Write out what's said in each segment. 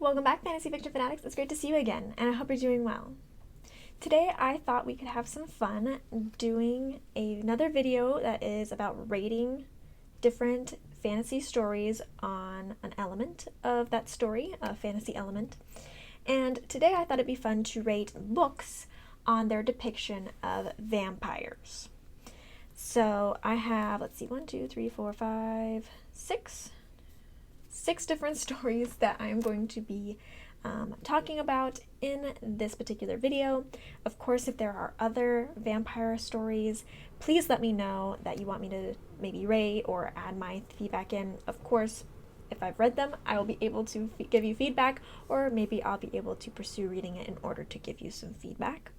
Welcome back, Fantasy Fiction Fanatics. It's great to see you again, and I hope you're doing well. Today, I thought we could have some fun doing another video that is about rating different fantasy stories on an element of that story, a fantasy element. And today, I thought it'd be fun to rate books on their depiction of vampires. So I have, let's see, 6 different stories that I'm going to be talking about in this particular video. Of course, if there are other vampire stories, please let me know that you want me to maybe rate or add my feedback in. Of course, if I've read them, I will be able to give you feedback, or maybe I'll be able to pursue reading it in order to give you some feedback.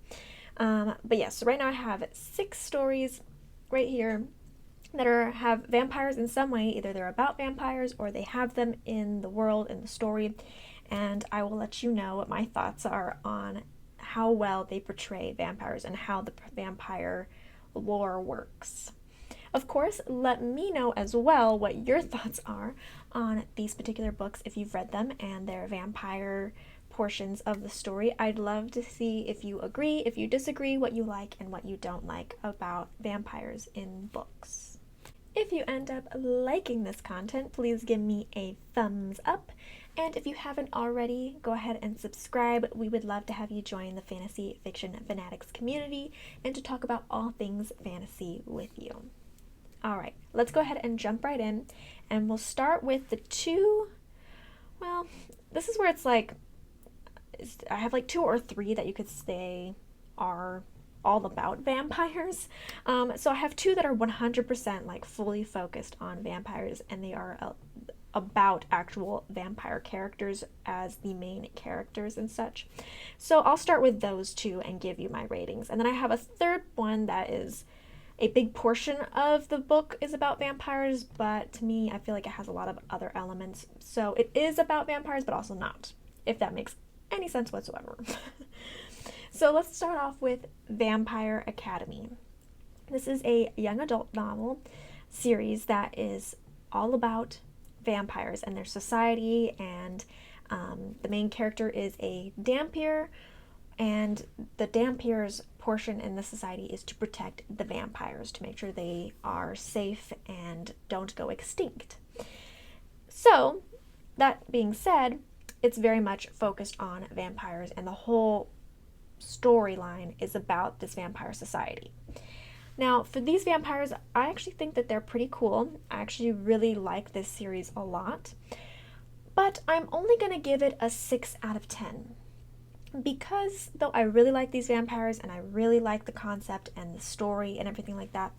But yes, so right now I have 6 stories right here that have vampires in some way. Either they're about vampires or they have them in the world, in the story, and I will let you know what my thoughts are on how well they portray vampires and how the vampire lore works. Of course, let me know as well what your thoughts are on these particular books if you've read them and their vampire portions of the story. I'd love to see if you agree, if you disagree, what you like and what you don't like about vampires in books. If you end up liking this content, please give me a thumbs up. And if you haven't already, go ahead and subscribe. We would love to have you join the Fantasy Fiction Fanatics community and to talk about all things fantasy with you. All right, let's go ahead and jump right in. And we'll start with the this is where it's like, I have like 2 or 3 that you could say are all about vampires. So I have 2 that are 100% like fully focused on vampires, and they are about actual vampire characters as the main characters and such. So I'll start with those 2 and give you my ratings. And then I have a third one that is a big portion of the book is about vampires, but to me, I feel like it has a lot of other elements. So it is about vampires, but also not, if that makes any sense whatsoever. So let's start off with Vampire Academy. This is a young adult novel series that is all about vampires and their society, and the main character is a Dhampir, and the Dhampir's portion in the society is to protect the vampires, to make sure they are safe and don't go extinct. So, that being said, it's very much focused on vampires, and the whole storyline is about this vampire society. Now, for these vampires, I actually think that they're pretty cool. I actually really like this series a lot, but I'm only going to give it a 6 out of 10. Because though I really like these vampires and I really like the concept and the story and everything like that,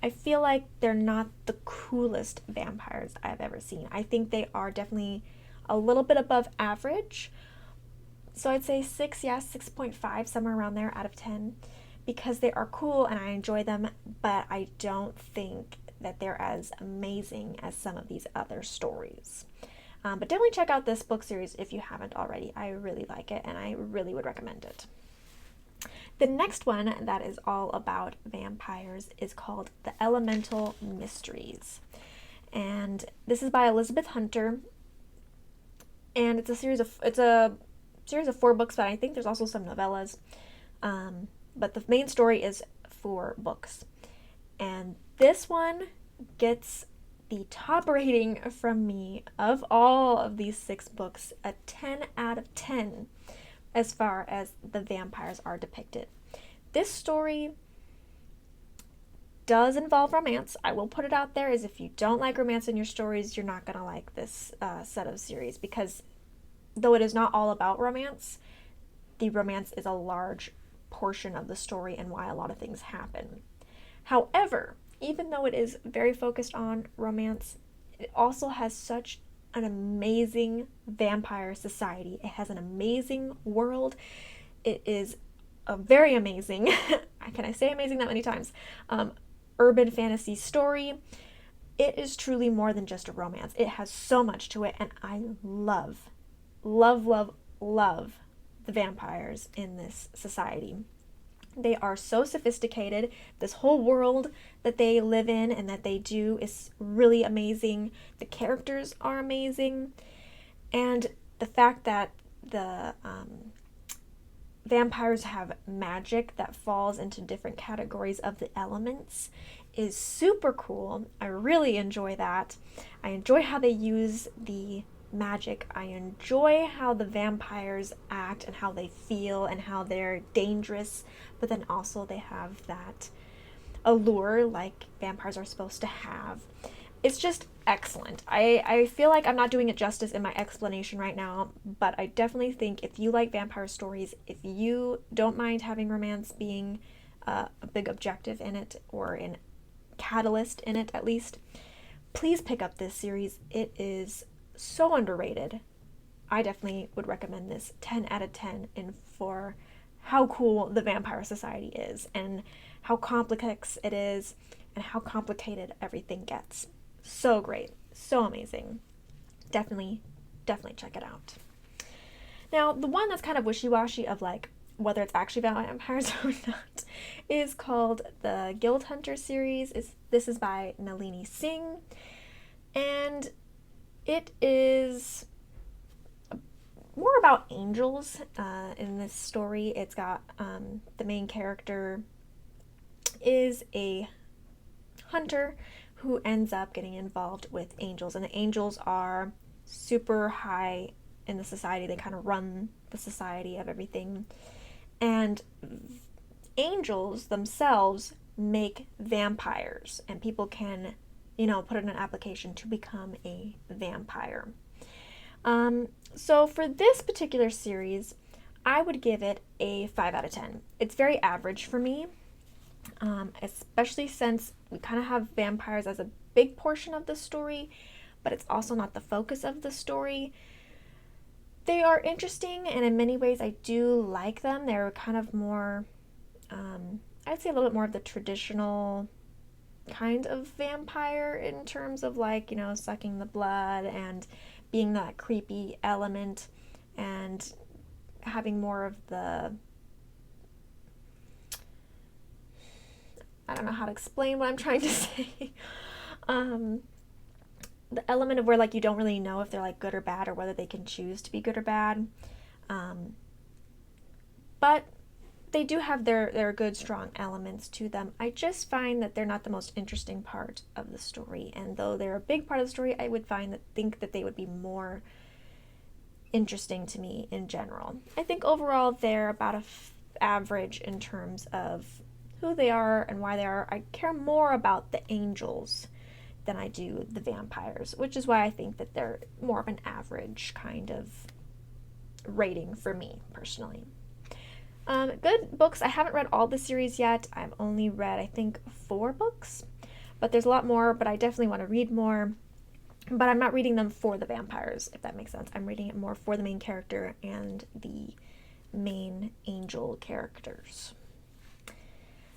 I feel like they're not the coolest vampires I've ever seen. I think they are definitely a little bit above average. So I'd say 6.5, somewhere around there out of 10, because they are cool and I enjoy them, but I don't think that they're as amazing as some of these other stories. But definitely check out this book series if you haven't already. I really like it and I really would recommend it. The next one that is all about vampires is called The Elemental Mysteries. And this is by Elizabeth Hunter. And it's a series of 4 books, but I think there's also some novellas. But the main story is 4 books. And this one gets the top rating from me of all of these 6 books, a 10 out of 10 as far as the vampires are depicted. This story does involve romance. I will put it out there as if you don't like romance in your stories, you're not going to like this set of series, because though it is not all about romance, the romance is a large portion of the story and why a lot of things happen. However, even though it is very focused on romance, it also has such an amazing vampire society. It has an amazing world. It is a very amazing, can I say amazing that many times, urban fantasy story. It is truly more than just a romance. It has so much to it, and I love the vampires in this society. They are so sophisticated. This whole world that they live in and that they do is really amazing. The characters are amazing. And the fact that the vampires have magic that falls into different categories of the elements is super cool. I really enjoy that. I enjoy how they use the magic. I enjoy how the vampires act and how they feel and how they're dangerous, but then also they have that allure like vampires are supposed to have. It's just excellent. I feel like I'm not doing it justice in my explanation right now, but I definitely think if you like vampire stories, if you don't mind having romance being a big objective in it, or a catalyst in it at least, please pick up this series. It is so underrated. I definitely would recommend this 10 out of 10 in for how cool the Vampire Society is and how complex it is and how complicated everything gets. So great, so amazing. Definitely check it out. Now, the one that's kind of wishy-washy of like whether it's actually vampires or not is called the Guild Hunter series. This is by Nalini Singh, and it is more about angels in this story. It's got the main character is a hunter who ends up getting involved with angels, and the angels are super high in the society. They kind of run the society of everything, and angels themselves make vampires, and people can, put in an application to become a vampire. So for this particular series, I would give it a 5 out of 10. It's very average for me, especially since we kind of have vampires as a big portion of the story, but it's also not the focus of the story. They are interesting, and in many ways I do like them. They're kind of more, I'd say a little bit more of the traditional kind of vampire in terms of like, sucking the blood and being that creepy element and having more of the, I don't know how to explain what I'm trying to say. The element of where like you don't really know if they're like good or bad or whether they can choose to be good or bad. But they do have their good, strong elements to them. I just find that they're not the most interesting part of the story. And though they're a big part of the story, I would think that they would be more interesting to me in general. I think overall they're about average in terms of who they are and why they are. I care more about the angels than I do the vampires, which is why I think that they're more of an average kind of rating for me personally. Good books. I haven't read all the series yet. I've only read, I think, 4 books, but there's a lot more, but I definitely want to read more. But I'm not reading them for the vampires, if that makes sense. I'm reading it more for the main character and the main angel characters.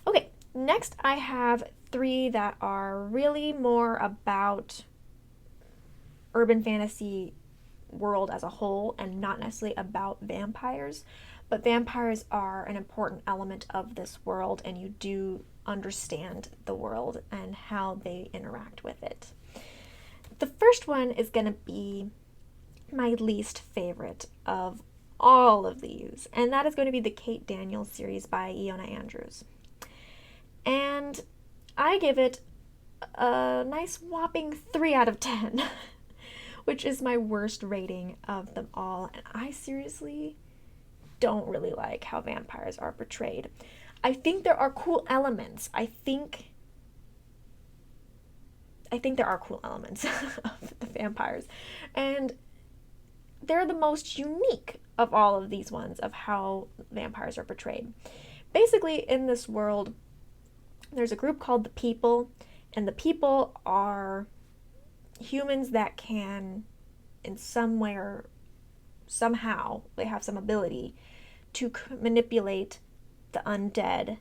Okay, next I have 3 that are really more about urban fantasy world as a whole and not necessarily about vampires. But vampires are an important element of this world, and you do understand the world and how they interact with it. The first one is going to be my least favorite of all of these, and that is going to be the Kate Daniels series by Iona Andrews. And I give it a nice whopping 3 out of 10, which is my worst rating of them all, and I seriously don't really like how vampires are portrayed. I think there are cool elements. I think there are cool elements of the vampires, and they're the most unique of all of these ones of how vampires are portrayed. Basically, in this world, there's a group called the People, and the People are humans that can, in some way or somehow, they have some ability to manipulate the undead,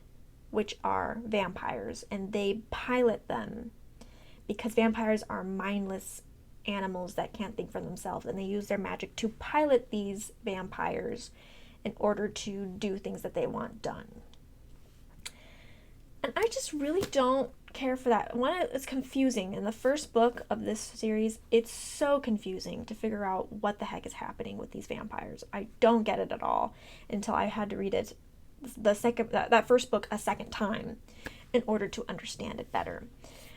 which are vampires, and they pilot them because vampires are mindless animals that can't think for themselves, and they use their magic to pilot these vampires in order to do things that they want done. And I just really don't care for that. One, it's confusing. In the first book of this series, it's so confusing to figure out what the heck is happening with these vampires. I don't get it at all until I had to read it that first book a second time in order to understand it better.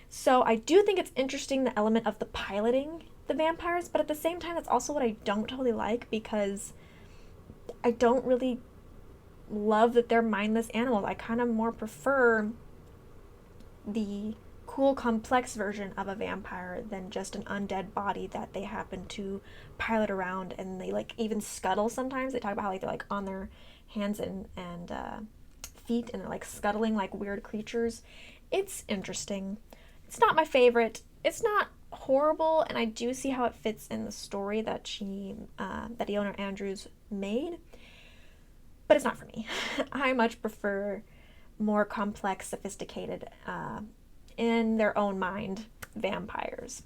So I do think it's interesting, the element of the piloting the vampires, but at the same time, that's also what I don't totally like, because I don't really love that they're mindless animals. I kind of more prefer the cool, complex version of a vampire than just an undead body that they happen to pilot around, and they like even scuttle sometimes. They talk about how like they're like on their hands and feet, and they're like scuttling like weird creatures. It's interesting. It's not my favorite. It's not horrible, and I do see how it fits in the story that that Iona Andrews made, but it's not for me. I much prefer more complex, sophisticated, in their own mind, vampires.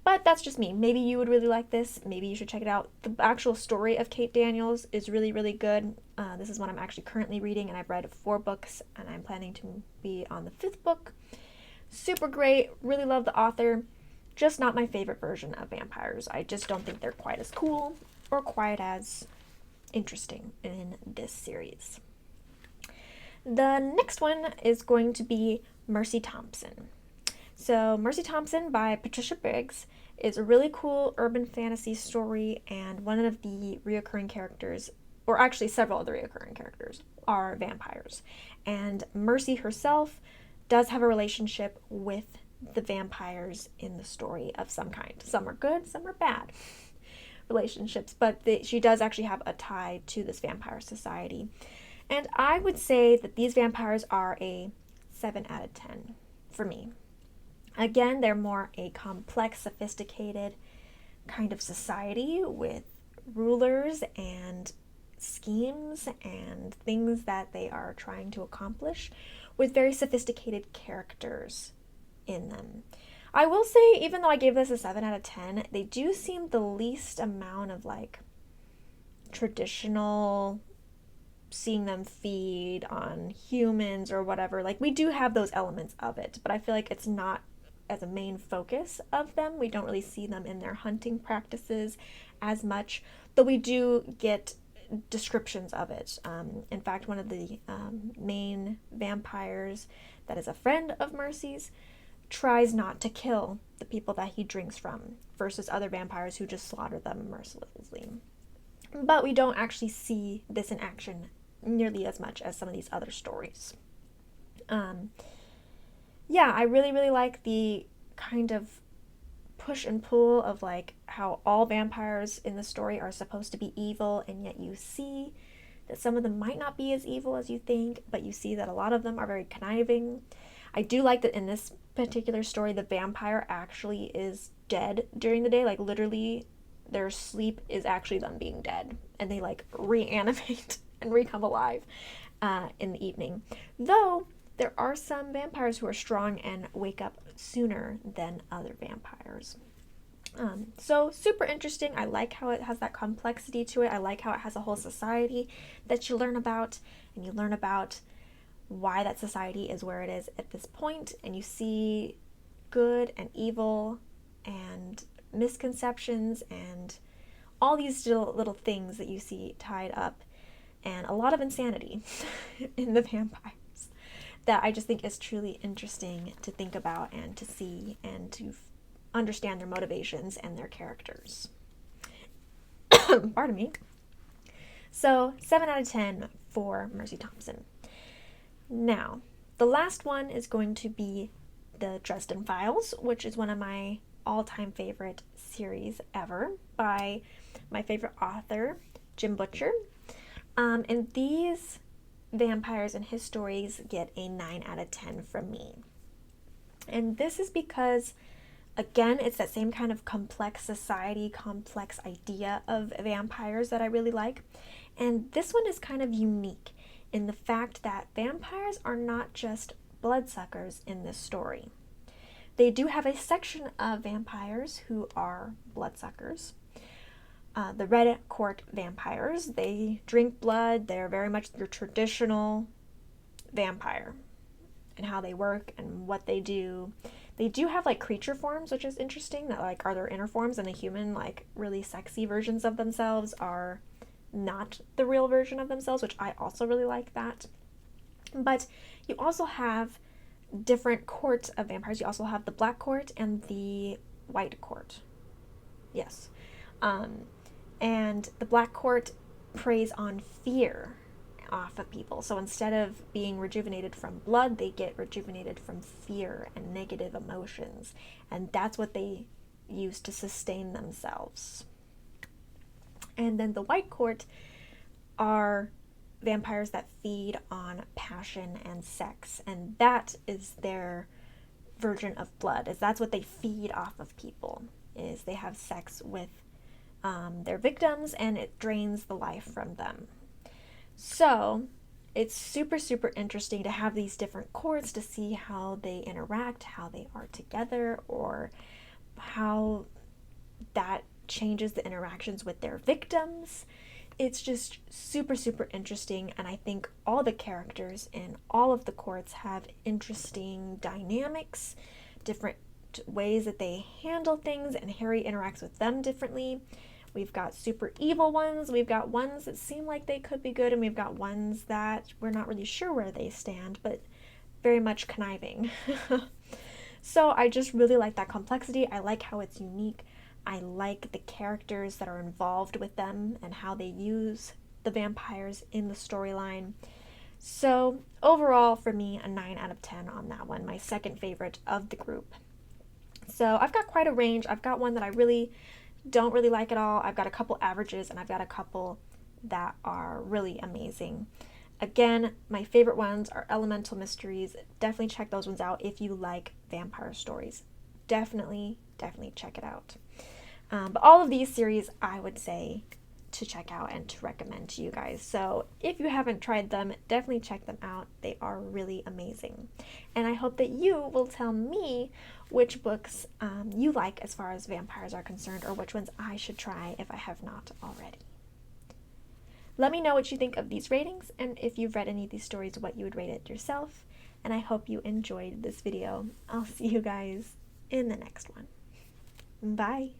But that's just me. Maybe you would really like this. Maybe you should check it out. The actual story of Kate Daniels is really, really good. This is one I'm actually currently reading, and I've read 4 books, and I'm planning to be on the 5th book. Super great. Really love the author. Just not my favorite version of vampires. I just don't think they're quite as cool or quite as interesting in this series. The next one is going to be Mercy Thompson. So Mercy Thompson by Patricia Briggs is a really cool urban fantasy story, and one of the reoccurring characters, or actually several of the reoccurring characters, are vampires. And Mercy herself does have a relationship with the vampires in the story of some kind. Some are good, some are bad relationships, but she does actually have a tie to this vampire society. And I would say that these vampires are a 7 out of 10 for me. Again, they're more a complex, sophisticated kind of society with rulers and schemes and things that they are trying to accomplish, with very sophisticated characters in them. I will say, even though I gave this a 7 out of 10, they do seem the least amount of like traditional, seeing them feed on humans or whatever. Like, we do have those elements of it, but I feel like it's not as a main focus of them. We don't really see them in their hunting practices as much, though we do get descriptions of it. In fact, one of the main vampires that is a friend of Mercy's tries not to kill the people that he drinks from, versus other vampires who just slaughter them mercilessly. But we don't actually see this in action nearly as much as some of these other stories. Yeah, I really, really like the kind of push and pull of like how all vampires in the story are supposed to be evil, and yet you see that some of them might not be as evil as you think, but you see that a lot of them are very conniving. I do like that in this particular story, the vampire actually is dead during the day. Like, literally, their sleep is actually them being dead, and they like reanimate and recome alive in the evening. Though there are some vampires who are strong and wake up sooner than other vampires. So super interesting. I like how it has that complexity to it. I like how it has a whole society that you learn about, and you learn about why that society is where it is at this point, and you see good and evil and misconceptions and all these little things that you see tied up, and a lot of insanity in the vampires that I just think is truly interesting to think about and to see and to understand their motivations and their characters. Pardon me. So 7 out of 10 for Mercy Thompson. Now, the last one is going to be the Dresin Files, which is one of my all-time favorite series ever by my favorite author, Jim Butcher. And these vampires and his stories get a 9 out of 10 from me. And this is because, again, it's that same kind of complex society, complex idea of vampires that I really like. And this one is kind of unique in the fact that vampires are not just bloodsuckers in this story. They do have a section of vampires who are bloodsuckers. The Red Court vampires, they drink blood. They're very much your traditional vampire. and how they work and what they do. They do have like creature forms, which is interesting, that like are their inner forms, and the human, like really sexy versions of themselves are not the real version of themselves, which I also really like that. But you also have different courts of vampires. You also have the black court and the white court. Yes. And the black court preys on fear off of people. So instead of being rejuvenated from blood, they get rejuvenated from fear and negative emotions. And that's what they use to sustain themselves. And then the white court are vampires that feed on passion and sex. And that is their version of blood, is that's what they feed off of people, is they have sex with their victims, and it drains the life from them. So it's super, super interesting to have these different courts to see how they interact, how they are together, or how that changes the interactions with their victims. It's just super, super interesting, and I think all the characters in all of the courts have interesting dynamics, different ways that they handle things, and Harry interacts with them differently. We've got super evil ones, we've got ones that seem like they could be good, and we've got ones that we're not really sure where they stand, but very much conniving. So I just really like that complexity. I like how it's unique. I like the characters that are involved with them and how they use the vampires in the storyline. So overall, for me, a 9 out of 10 on that one, my second favorite of the group. So I've got quite a range. I've got one that I really don't really like at all. I've got a couple averages, and I've got a couple that are really amazing. Again, my favorite ones are Elemental Mysteries. Definitely check those ones out if you like vampire stories. Definitely check it out. But all of these series I would say to check out and to recommend to you guys. So if you haven't tried them, definitely check them out. They are really amazing. And I hope that you will tell me which books you like as far as vampires are concerned, or which ones I should try if I have not already. Let me know what you think of these ratings, and if you've read any of these stories, what you would rate it yourself. And I hope you enjoyed this video. I'll see you guys in the next one. Bye.